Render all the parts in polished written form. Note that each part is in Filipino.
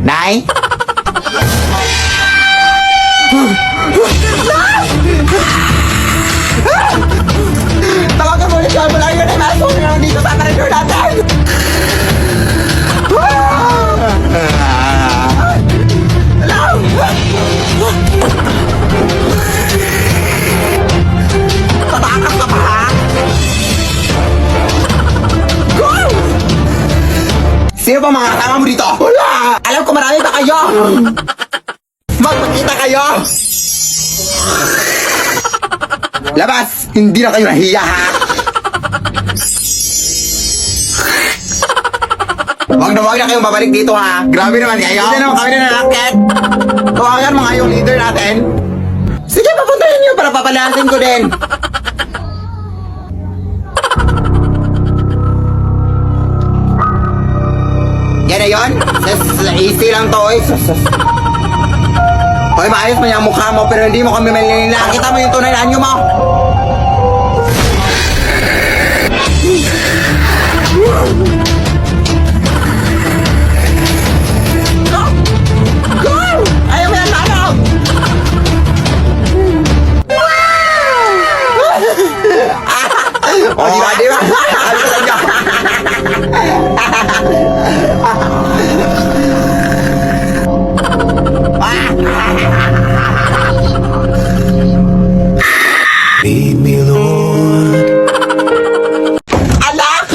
Nay? Tawagan mo ulit mo lang yun ay masok na dito sa corridor natin. Tatakas ka pa ha? Go! Sino ba mga kasama mo dito? Wala! Alam ko marami pa kayo! Magpakita kayo! Labas! Hindi na kayo nahiya ha! Huwag na kayong babalik dito ha! Grabe naman kayo! Hindi naman kami na nalakit! Tawagan mga yung leader natin! Sige, papuntahin niyo para papalasin ko din! Yan na yun? Easy lang to eh! Hoy, maayos mo yung mukha mo pero hindi mo kami malinila. Kita mo yung tunay na anyo mo. Go! Go! Ayaw mo yan lalo! O, di ba? Di ba? Ano sa inyo? Lead me, Lord. Anak!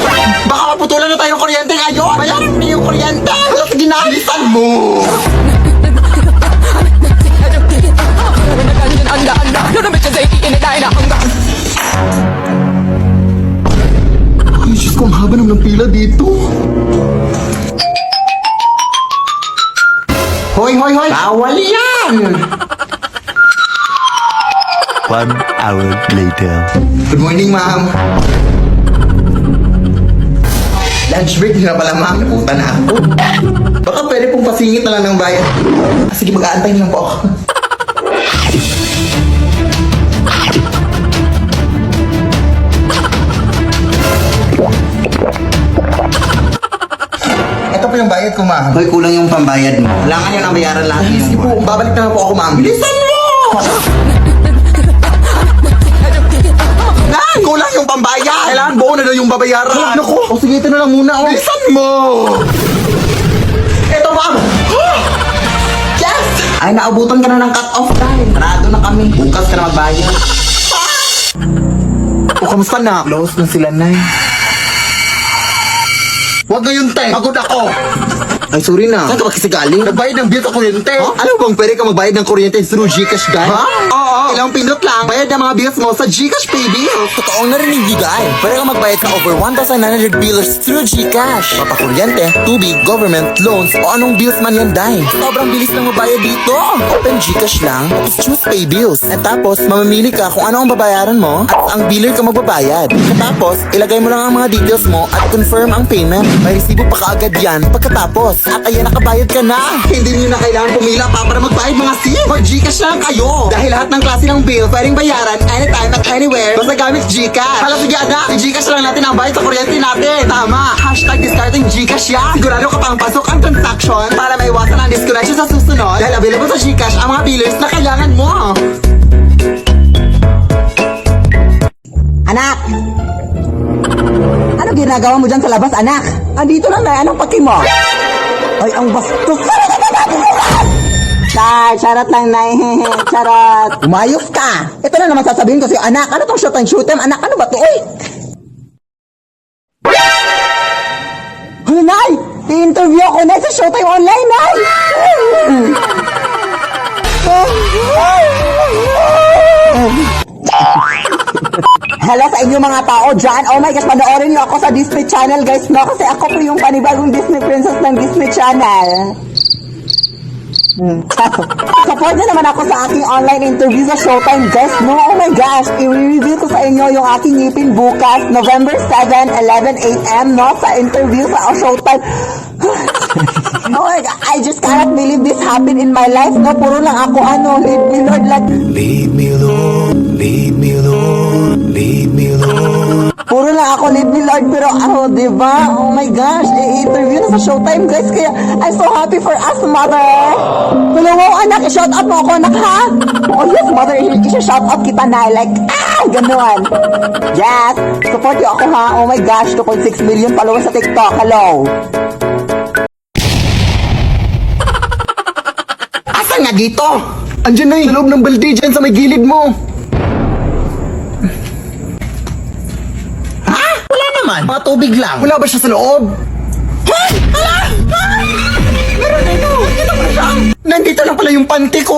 Baka maputulan na tayo ng kuryente ngayon! Bayaran mo yung kuryente! Sige na! Bilisan mo! Ay, Diyos ko, ang haba naman ng pila dito. Hoy, hoy, hoy! Bawal yan! 1 hour later. Good morning, ma'am. Lunch break na pala, ma'am. Naputa na ako. Baka pwede pong pasingit na lang ng bayan. Sige, mag-aantay lang po ako. Ito po yung bayad ko, ma'am. Hoy, kulang yung pambayad mo. Kailangan yun ang bayaran lahat. Sige po, babalik na lang po ako, ma'am. Bilisan mo! Nan! Kulang yung pambayad! Kailangan buo na daw yung babayaran! Naku! O sige, ito na lang muna, oh! Bilisan mo! Ito, ma'am! Yes! Ay, naabutan ka na ng cut-off time. Parado na kami. Bukas ka na magbayad. O, kamusta na? Close na sila, Nay. Huwag ngayon, te! Pagod ako! Ay, sorry na. Saan ka ba kasi galing? Nagbayad ng bill sa kuryente. Huh? Alam mo bang pwede ka magbayad ng kuryente through Gcash, guy? Ha? Oo. Ilang pindot lang. Bayad ng mga bills mo sa Gcash Pay Bills. Totoong narinig ni Guy. Pwede kang magbayad sa over 1,900 billers through Gcash. Mapakuryente, tubig, government, loans, o anong bills man yan, Day. Sobrang bilis lang mabayad dito. Open Gcash lang, tapos choose Pay Bills. At tapos, mamamili ka kung ano ang babayaran mo at ang biller ka magbabayad. Tapos, ilagay mo lang ang mga details mo at confirm ang payment. May resibo pa kaagad yan pagkatapos. At ayan, nakabayad ka na. Hindi niyo na kailangan pumila pa para magbayad mga sim. Mag-Gcash lang kayo. Dahil lahat ng klase ng bill pwedeng bayaran anytime at anywhere basta gamit Gcash. Hala, sige anak, i-Gcash lang natin ang bayad sa kuryente natin. Tama. #discarding Gcash yan. Sigurado ka pang pasok ang transaction para maiwasan ang disconnection sa susunod. Dahil available sa Gcash ang mga billers na kailangan mo. Anak! Ano ginagawa mo dyan sa labas, anak? Andito lang na, anong paki mo? Ay, ang bastos! Nay, charot lang, Nay. Charot. Umayos ka. Ito na naman sasabihin ko sa'yo, anak. Ano tong shoot time? Anak, ano ba to? Uy! Ay, Nay! I-interview ako, Nay, sa Showtime Online, Nay! Hello sa inyo mga tao dyan. Oh my gosh, panoorin niyo ako sa Disney Channel, guys, no? Kasi ako po yung panibagong Disney princess ng Disney Channel. Support niyo naman ako sa aking online interview sa Showtime, guys, no? Oh my gosh, i-review ko sa inyo yung aking ngipin bukas, November 7, 11 a.m., no? Sa interview sa Showtime. Oh my God, I just cannot believe this happened in my life. No, puro lang ako, lead me Lord, like, Lead me, Lord, lead me, Lord, lead me, Lord. puro lang ako, lead me Lord, pero diba? Oh my gosh, i-interview na sa Showtime, guys, kaya I'm so happy for us, mother. Hello, wow, anak, i-shout out mo ako, anak, ha? Oh yes, mother, i-shout out kita na, like, ganun. Yes, support niyo ako, ha? Oh my gosh, 2.6 million followers sa TikTok, hello. Asan nga dito? Andyan na sa loob ng balde dyan sa may gilid mo. Ha? Wala naman. Mga tubig lang. Wala ba siya sa loob? Hey! Hala! Meron na ito! Dito pa siya! Nandito lang pala yung panty ko!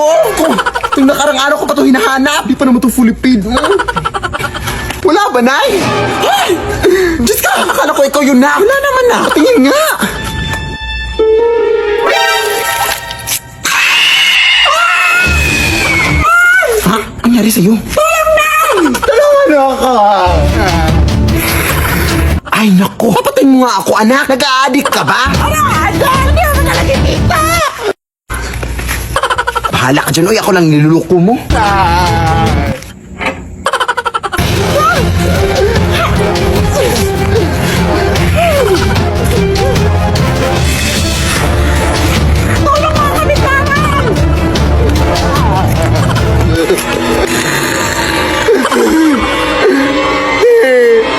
Yung nakarang araw ko pa ito hinahanap. Di pa naman ito fully paid. Wala ba, Nay? Hey! Diyos ka! Akala ko ikaw yun na! Wala naman na! Patingin nga! Ha? Ang nangyari sa'yo? Tulungan na ako! Ay, naku! Papatayin mo nga ako, anak! Nag-a-addict ka ba? Hindi ako nakalagitita! Bahala ka dyan, oy! Ako lang niluluko mo!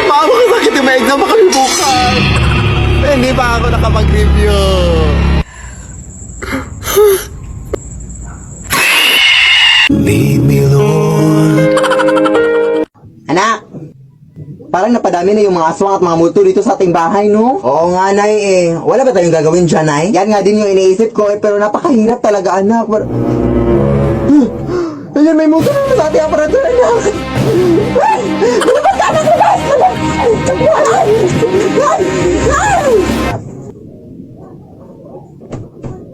Mama, sakit yung may exam pa kami bukas. Hindi pa ako nakapag-review. Lead me, Lord. Anak, parang napadami na yung mga aswang at mga multo dito sa ating bahay, no? Oo nga, Nay, eh. Wala ba tayong gagawin dyan, Nay? Yan nga din yung iniisip ko, pero napakahirap talaga, anak. Ayan, may multo na sa ating aparatur, anak. Ay! Lumabas ka, anak!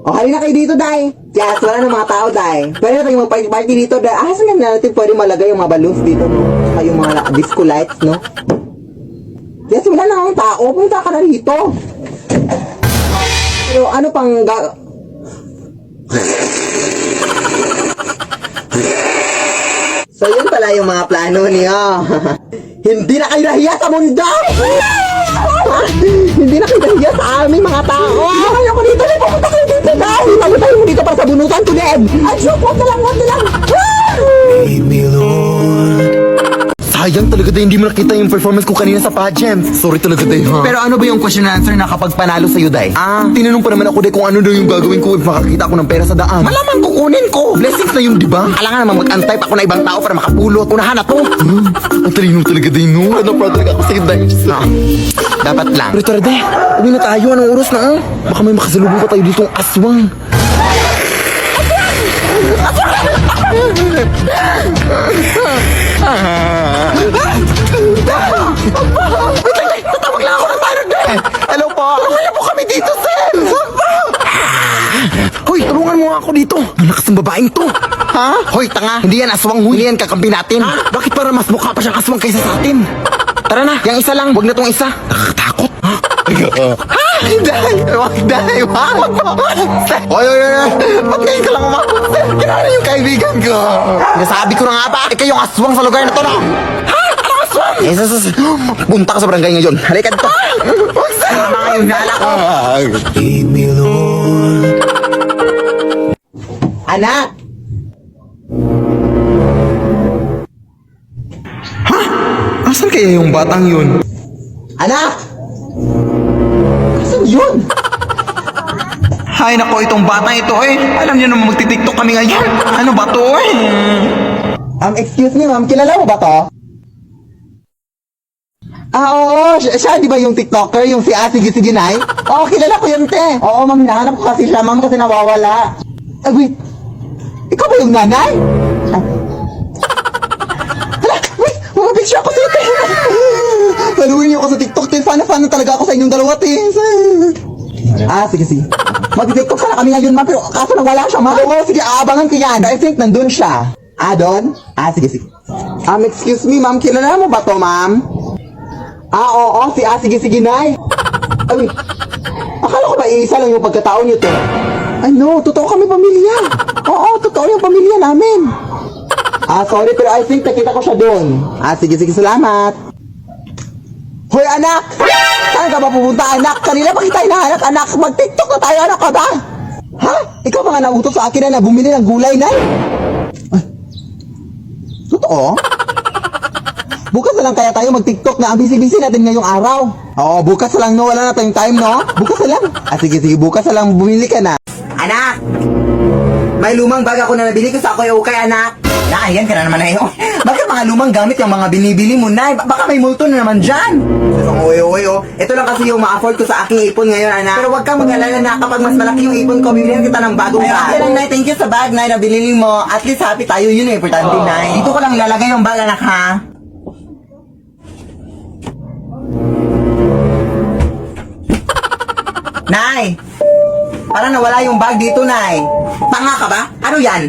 O, halina kayo dito, Day. Yes, wala ng mga tao, Day. Pwede na tayong mag-party dito, Day. Saan nga natin pwede malagay yung mga balloons dito, no? Saka yung mga disco lights, no? Yes, wala na akong tao. Punta ka na rito. Pero ano pang So, yun pala yung mga plano niyo. Hindi na kayo nahiya sa mundo! Hindi na kayo nahiya sa aming mga tao! Ayaw ko dito! Pupunta kayo dito! Dahil tayo mo dito para sa bunutan ko din! Ay, sure! Huwag na lang! Lead me, Lord. Sayang talaga dahil hindi mo nakita yung performance ko kanina sa pageant. Sorry talaga dahil, ha? Pero ano ba yung question and answer na kapag panalo sa'yo, Day? Tinanong pa naman ako dahil kung ano daw yung gagawin ko if makakita ako ng pera sa daan. Malamang kukunin ko! Blessings na yun, di ba? Kailangan naman mag-untype ako na ibang tao para makapulot. Unahan na to! Ang talino talaga dahil, no? Ano pa talaga ako sa'yo, Day? Dapat lang. Pero tara, Day. Uwi na tayo. Anong oras na, oh? Baka may makasalubong pa tayo ditong aswang. Tatawag lang ako ng parang din! Hello po! Tulungan po kami dito, sir! Hoy, tulungan mo nga ako dito! Malakas ang babaeng to! Ha? Hoy, tanga! Hindi yan aswang, huy! Hindi yan kakampi natin! Ha? Bakit para mas mukha pa siyang aswang kaysa sa atin? Tara na, yung isa lang, wag na tong isa! Nakakatakot! Ha? Ha? Hindi! Wag, Day! Wag! Hoy! Ba't ngayon ka lang umabot, sir? Kinala yung kaibigan ko! Nasabi ko na nga ba? Ikaw yung aswang sa lugar na to, no? Ha? Anong aswang? Punta ka sa barangay ngayon. Halika dito. Huwag sir! Mga ngayon, nala ko. Lead me, Lord. Anak! Ha? Asan kaya yung batang yun? Anak! Asan yun? Hay nako, itong bata ito alam niyo naman magti-tiktok kami ngayon. Ano ba to excuse me ma'am, kilala mo ba to? Oo, siya di ba yung tiktoker, yung si Sige Nay? Oo, kilala ko yun, te. Oo, ma'am, hinahanap ko kasi siya, ma'am, kasi nawawala. Wait, ikaw ba yung nanay? Hala, wait, mababig siya ako sa'yo, te. Paluin niyo ako sa TikTok, te. Fan talaga ako sa inyong dalawa, te. Sige. Mag-tiktok sana kami ngayon, ma'am, pero kaso nawala siya, ma'am. Oo, sige, aabangan ko yan. I think nandun siya. Doon? Sige. Excuse me, ma'am, kilala mo ba to, ma'am? Oo, si Sige Nay. Ay, wait. Akala ko ba iisa lang yung pagkatao niyo, te. Ano, totoo kami pamilya. Oo, totoo yung pamilya namin. Sorry, pero I think nakita ko siya doon. Sige, salamat. Hoy, anak! Saan ka ba pupunta, anak? Kanina pa kita hinahanap, anak. Mag-tiktok na tayo, anak ka ba? Ha? Ikaw ba nga nautos sa akin na bumili ng gulay, Nay? Ay, totoo? Bukas na lang kaya tayo mag-tiktok na ang busy-busy natin ngayong araw. Oo, bukas na lang, no? Wala na tayong time, no? Bukas na lang. Sige, bukas na lang bumili ka na. Anak! May lumang bag ako na nabili ko sa Kuya Ukay, anak. Ayan ka na naman na yun. Bakit mga lumang gamit yung mga binibili mo, Nay? Baka may multo na naman dyan. Uy, ito lang kasi yung ma-afford ko sa aking ipon ngayon, anak. Pero wag kang mag-alala na kapag mas malaki yung ipon ko, bibilihan kita ng bagong bag. Okay lang, Nay. Thank you sa bag, Nay, na binili mo. At least happy tayo, yun yung importante, Nay. Dito ko lang ilalagay yung bag, anak, ha? Nay! Parang nawala yung bag dito, Nay. Tanga ka ba? Ano yan?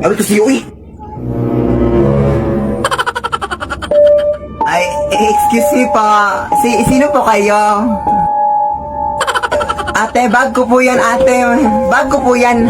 Ay, ito si Yui. Ay, excuse me po. Sino po kayo? Ate, bag ko po yan, ate. Bag ko po yan.